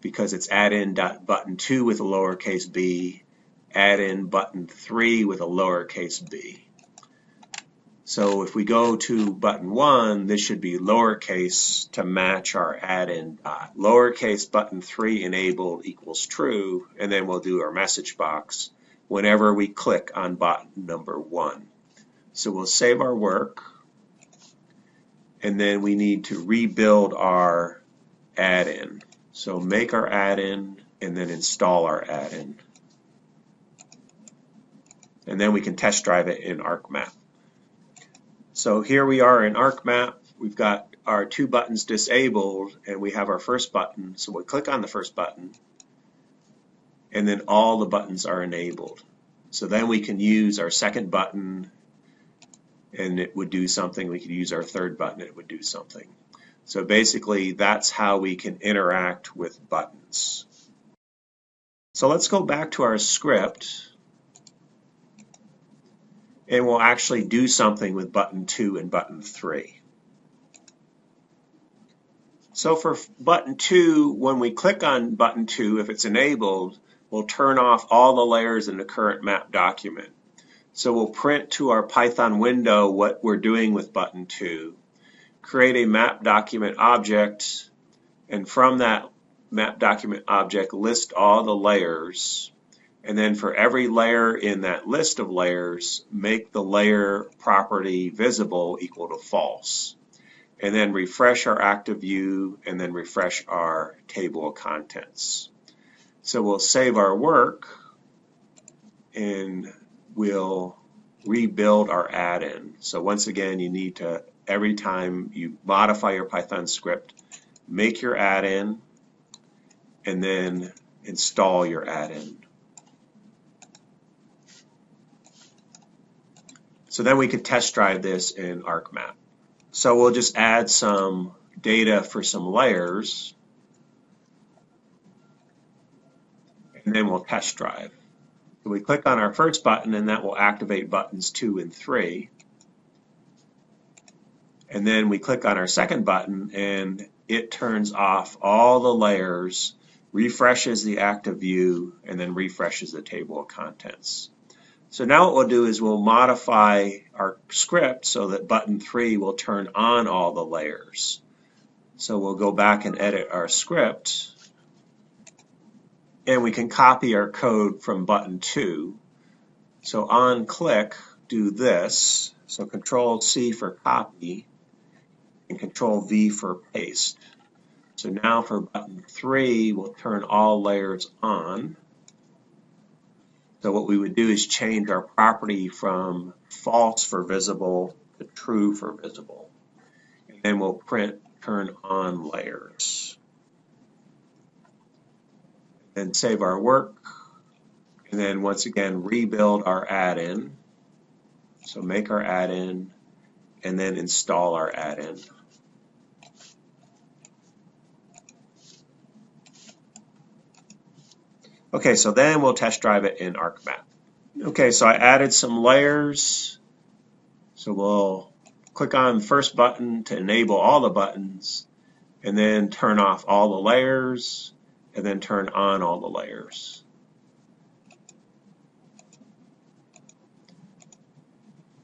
because it's add in button 2 with a lowercase b, add in button 3 with a lowercase b. So if we go to button 1, this should be lowercase to match our add-in dot. Lowercase button 3 enabled equals true, and then we'll do our message box whenever we click on button number 1. So we'll save our work, and then we need to rebuild our add-in. So make our add-in and then install our add-in. And then we can test drive it in ArcMap. So here we are in ArcMap. We've got our 2 buttons disabled, and we have our first button. So we'll click on the first button, and then all the buttons are enabled. So then we can use our second button, and it would do something. We could use our third button, and it would do something. So basically, that's how we can interact with buttons. So let's go back to our script, and we'll actually do something with button 2 and button 3. So for button 2, when we click on button 2, if it's enabled, we'll turn off all the layers in the current map document. So we'll print to our Python window what we're doing with button 2, create a map document object, and from that map document object, list all the layers. And then for every layer in that list of layers, make the layer property visible equal to false. And then refresh our active view, and then refresh our table of contents. So we'll save our work, and we'll rebuild our add-in. So once again, you need to, every time you modify your Python script, make your add-in, and then install your add-in. So then we can test drive this in ArcMap. So we'll just add some data for some layers, and then we'll test drive. So we click on our first button, and that will activate buttons 2 and 3. And then we click on our second button, and it turns off all the layers, refreshes the active view, and then refreshes the table of contents. So now what we'll do is we'll modify our script so that button 3 will turn on all the layers. So we'll go back and edit our script, and we can copy our code from button 2. So on click, do this. So Control-C for copy and Control-V for paste. So now for button 3, we'll turn all layers on. So what we would do is change our property from false for visible to true for visible. And then we'll print turn on layers. Then save our work. And then once again, rebuild our add-in. So make our add-in, and then install our add-in. Okay, so then we'll test drive it in ArcMap. Okay, so I added some layers. So we'll click on the first button to enable all the buttons, and then turn off all the layers, and then turn on all the layers.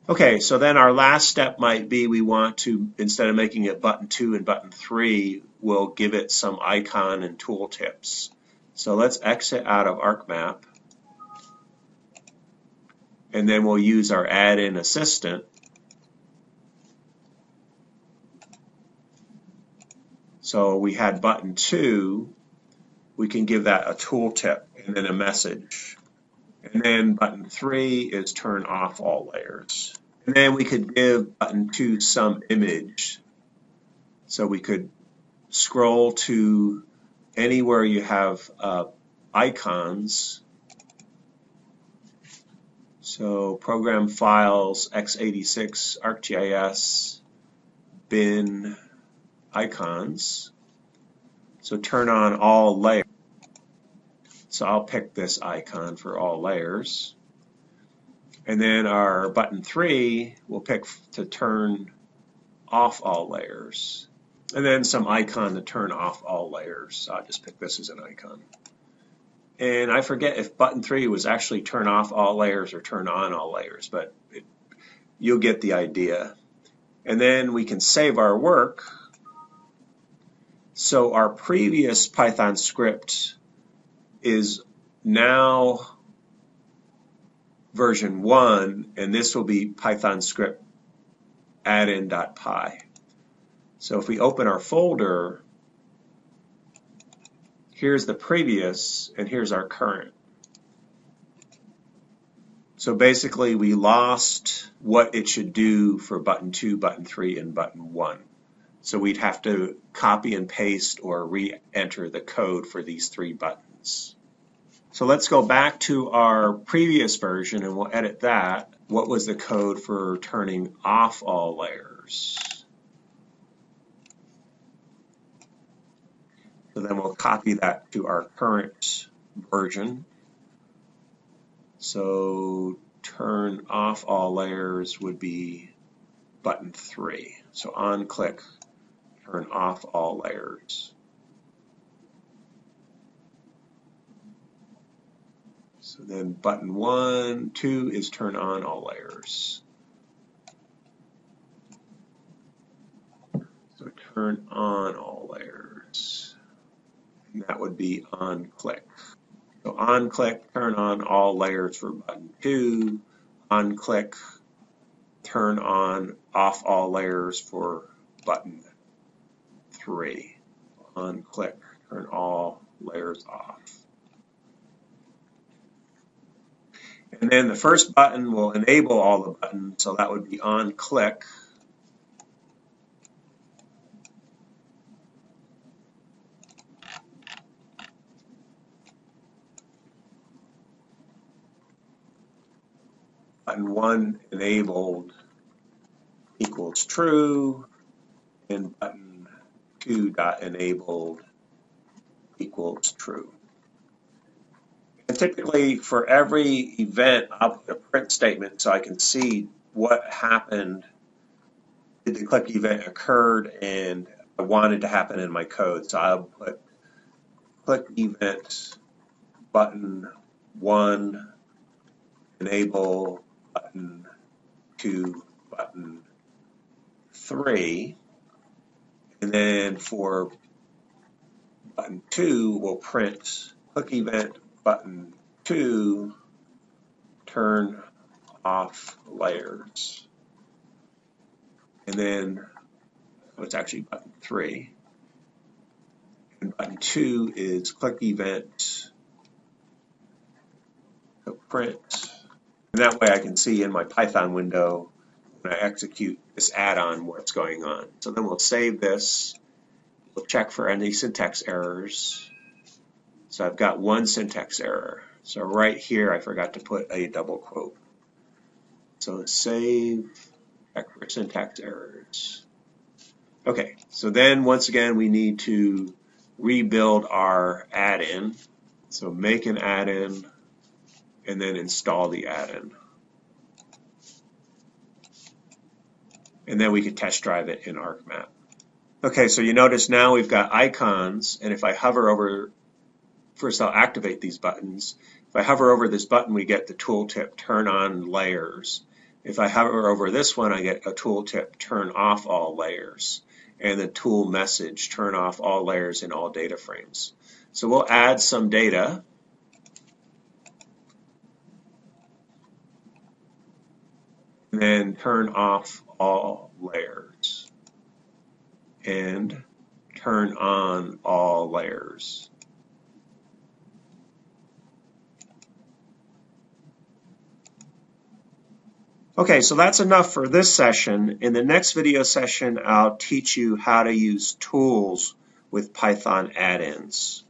Okay, so then our last step might be we want to, instead of making it button 2 and button 3, we'll give it some icon and tooltips. So let's exit out of ArcMap, and then we'll use our add-in assistant. So we had button 2, we can give that a tooltip and then a message. And then button 3 is turn off all layers. And then we could give button 2 some image. So we could scroll to anywhere you have icons. So program files, x86, ArcGIS, bin, icons. So turn on all layers. So I'll pick this icon for all layers. And then our button 3 will pick to turn off all layers. and then some icon to turn off all layers. So I'll just pick this as an icon. And I forget if button 3 was actually turn off all layers or turn on all layers, but you'll get the idea. And then we can save our work. So our previous Python script is now version 1, and this will be Python script addin.py. So if we open our folder, here's the previous and here's our current. So basically we lost what it should do for button 2, button 3, and button 1. So we'd have to copy and paste or re-enter the code for these 3 buttons. So let's go back to our previous version and we'll edit that. What was the code for turning off all layers? So then we'll copy that to our current version. So turn off all layers would be button 3. So on click, turn off all layers. So then button 1, 2 is turn on all layers. So turn on all layers. And that would be on click. So on click, turn on all layers for button 2. On click, turn on off all layers for button 3. On click, turn all layers off. And then the first button will enable all the buttons, so that would be on click. Button 1 enabled equals true, and button 2 dot enabled equals true. And typically for every event, I'll put a print statement so I can see what happened. Did the click event occurred and I wanted to happen in my code. So I'll put click event button 1 enable button 2 button 3, and then for button 2 we'll print click event button 2 turn off layers, and then it's actually button 3, and button 2 is click event so print, and that way I can see in my Python window when I execute this add-on what's going on. So then we'll save this. We'll check for any syntax errors. So I've got one syntax error. So right here I forgot to put a double quote. So save, check for syntax errors. Okay, so then once again we need to rebuild our add-in. So make an add-in and then install the add-in. And then we can test drive it in ArcMap. Okay, so you notice now we've got icons, and if I hover over, first I'll activate these buttons. If I hover over this button, we get the tooltip turn on layers. If I hover over this one, I get a tooltip turn off all layers, and the tool message turn off all layers in all data frames. So we'll add some data. And then turn off all layers and turn on all layers. Okay, so that's enough for this session. In the next video session, I'll teach you how to use tools with Python add-ins.